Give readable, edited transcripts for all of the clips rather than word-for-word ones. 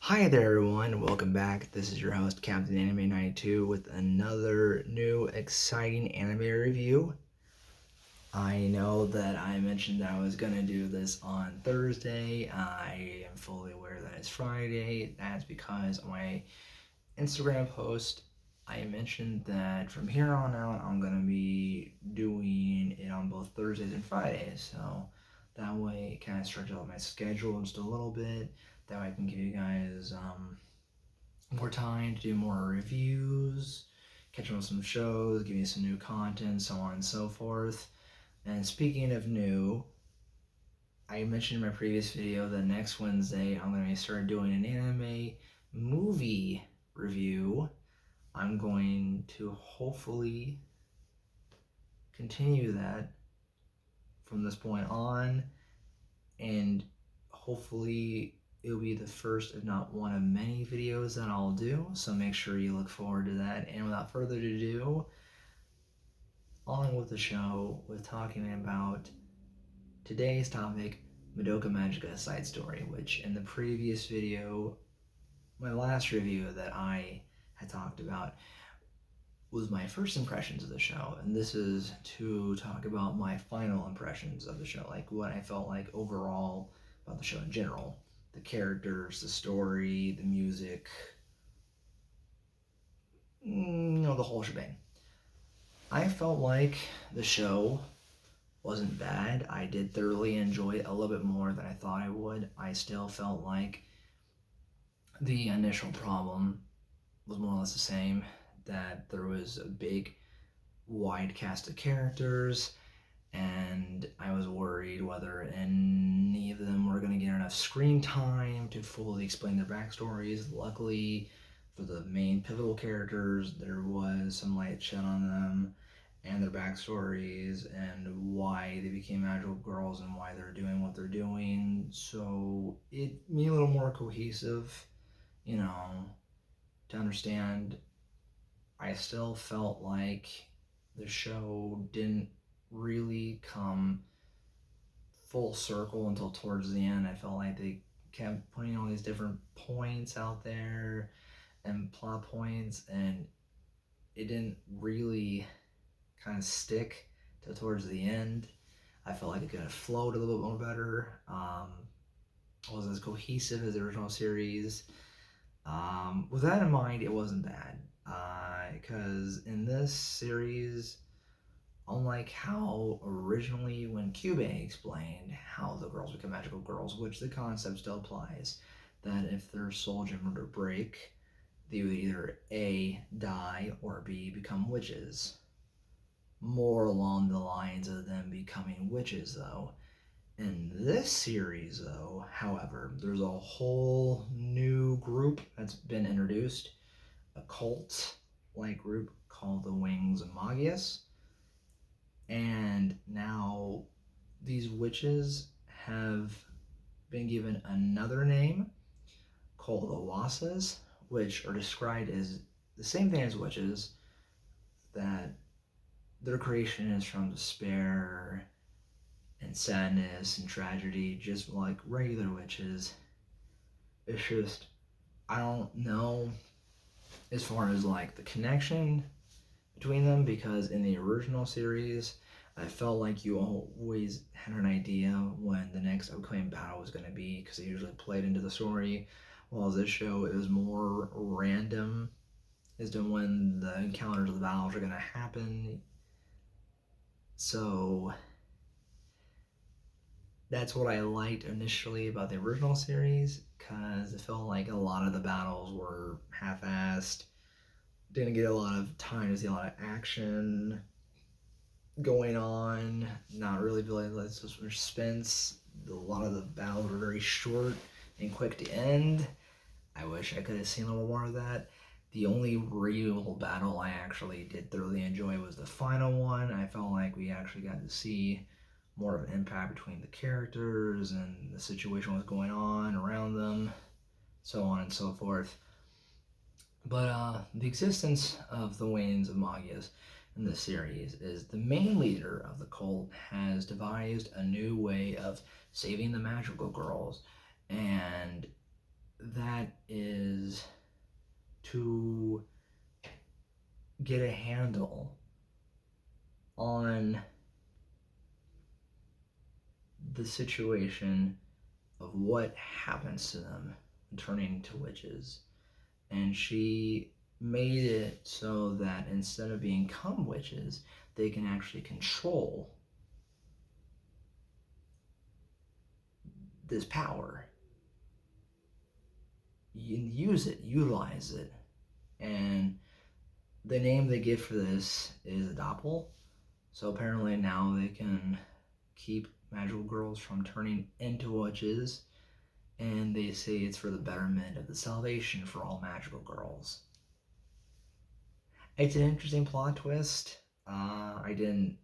Hi there everyone, welcome back. This is your host Captain Anime 92 with another new exciting anime review. I know that I mentioned that I was going to do this on Thursday. I am fully aware that it's Friday. That's because on my Instagram post I mentioned that from here on out I'm going to be doing it on both Thursdays and Fridays. So that way it kind of stretches out my schedule just a little bit. That way I can give you guys more time to do more reviews, catch up on some shows, give you some new content, so on and so forth. And speaking of new, I mentioned in my previous video that next Wednesday I'm going to start doing an anime movie review. I'm going to hopefully continue that from this point on, and hopefully it'll be the first, if not one of many videos that I'll do, so make sure you look forward to that. And without further ado, on with the show, with talking about today's topic, Madoka Magica side story, which in the previous video, my last review that I had talked about, was my first impressions of the show, and this is to talk about my final impressions of the show, like what I felt like overall about the show in general. The characters, the story, the music, the whole shebang. I felt like the show wasn't bad. I did thoroughly enjoy it a little bit more than I thought I would. I still felt like the initial problem was more or less the same, that there was a big, wide cast of characters, and I was worried whether any of them were going to get enough screen time to fully explain their backstories. Luckily, for the main pivotal characters, there was some light shed on them and their backstories and why they became magical girls and why they're doing what they're doing. So it made it a little more cohesive, to understand. I still felt like the show didn't really come full circle until towards the end. I felt like they kept putting all these different points out there and plot points, and it didn't really kind of stick till towards the end. I felt like it could have flowed a little bit more better. It wasn't as cohesive as the original series. With that in mind, it wasn't bad. Because in this series, unlike how originally when Cube explained how the girls become magical girls, which the concept still applies, that if their soul gem were to break, they would either A, die, or B, become witches. More along the lines of them becoming witches, though. In this series, though, however, there's a whole new group that's been introduced, a cult-like group called the Wings of Magius. And now these witches have been given another name called Awasas, which are described as the same thing as witches, that their creation is from despair and sadness and tragedy, just like regular witches. It's just, I don't know as far as like the connection between them, because in the original series, I felt like you always had an idea when the next upcoming battle was going to be, because they usually played into the story. While this show, it was more random as to when the encounters of the battles are going to happen. So that's what I liked initially about the original series, because it felt like a lot of the battles were half-assed. Didn't get a lot of time to see a lot of action going on, not really building like suspense. A lot of the battles were very short and quick to end. I wish I could have seen a little more of that. The only real battle I actually did thoroughly enjoy was the final one. I felt like we actually got to see more of an impact between the characters and the situation was going on around them, so on and so forth. But the existence of the Wings of Magius in this series is the main leader of the cult has devised a new way of saving the magical girls, and that is to get a handle on the situation of what happens to them turning into witches. And she made it so that instead of become witches, they can actually control this power. You use it, utilize it. And the name they give for this is Dopple. So apparently now they can keep magical girls from turning into witches, and they say it's for the betterment of the salvation for all magical girls. It's an interesting plot twist. I didn't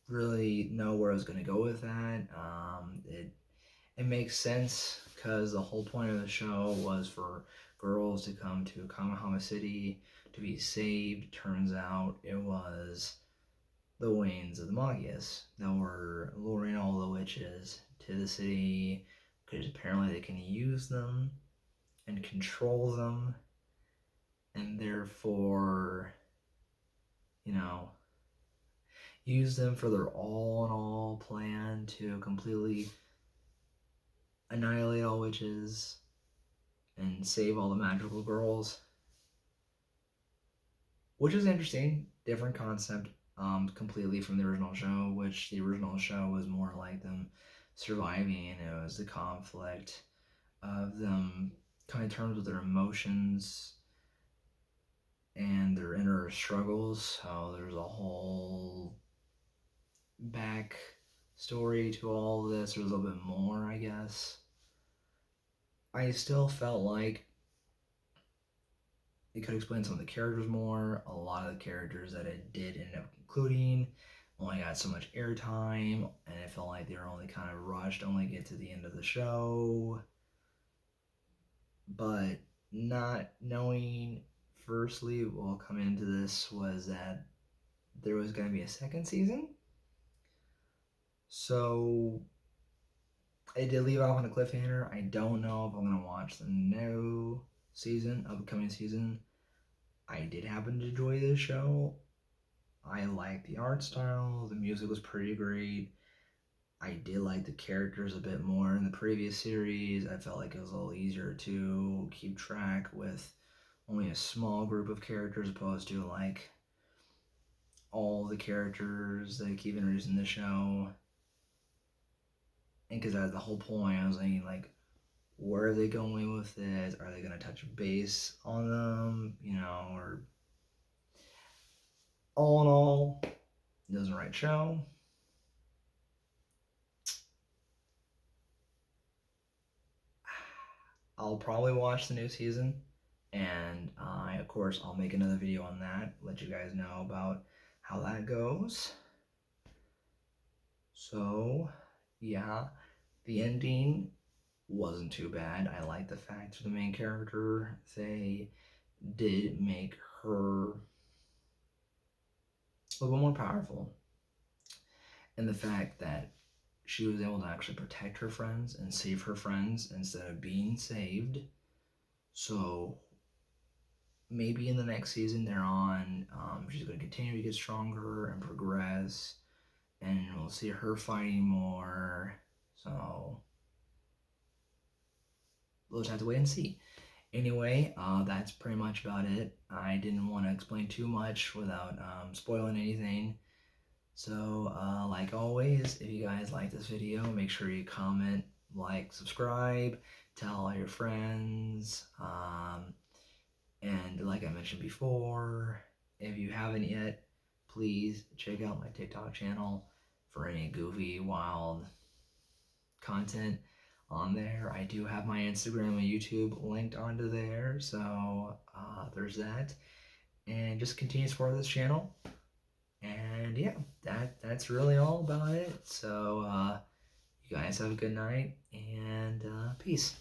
really know where I was going to go with that. It makes sense because the whole point of the show was for girls to come to Kamahama City to be saved. Turns out it was the wings of the Magias that were luring all the witches to the city because apparently they can use them and control them, and therefore, use them for their all-in-all plan to completely annihilate all witches and save all the magical girls. Which is interesting, different concept, completely from the original show, which the original show was more like them surviving. It was the conflict of them coming to terms with their emotions and their inner struggles. So there's a whole back story to all of this. There's a little bit more, I guess. I still felt like it could explain some of the characters more. A lot of the characters that it did end up including only got so much airtime, and it felt like they were only kind of rushed, only get to the end of the show. But not knowing, firstly, what will come into this was that there was going to be a second season. So it did leave off on a cliffhanger. I don't know if I'm going to watch the new season, upcoming season. I did happen to enjoy this show. I liked the art style. The music was pretty great. I did like the characters a bit more in the previous series. I felt like it was a little easier to keep track with only a small group of characters opposed to like all the characters that keep introducing the show. And because that's the whole point, I was thinking like, where are they going with this? Are they going to touch base on them? Or all in all, it was the right show. I'll probably watch the new season, and of course I'll make another video on that, let you guys know about how that goes. So yeah, the ending wasn't too bad. I like the fact for the main character they did make her a little bit more powerful, and the fact that she was able to actually protect her friends and save her friends instead of being saved. So maybe in the next season they're on, she's going to continue to get stronger and progress, and we'll see her fighting more. So we'll just have to wait and see. Anyway, that's pretty much about it. I didn't want to explain too much without spoiling anything. So, like always, if you guys like this video, make sure you comment, like, subscribe, tell all your friends, and like I mentioned before, if you haven't yet, please check out my TikTok channel for any goofy, wild content on there. I do have my Instagram and YouTube linked onto there, so there's that. And just continue to support this channel. And yeah, that's really all about it. So you guys have a good night, and peace.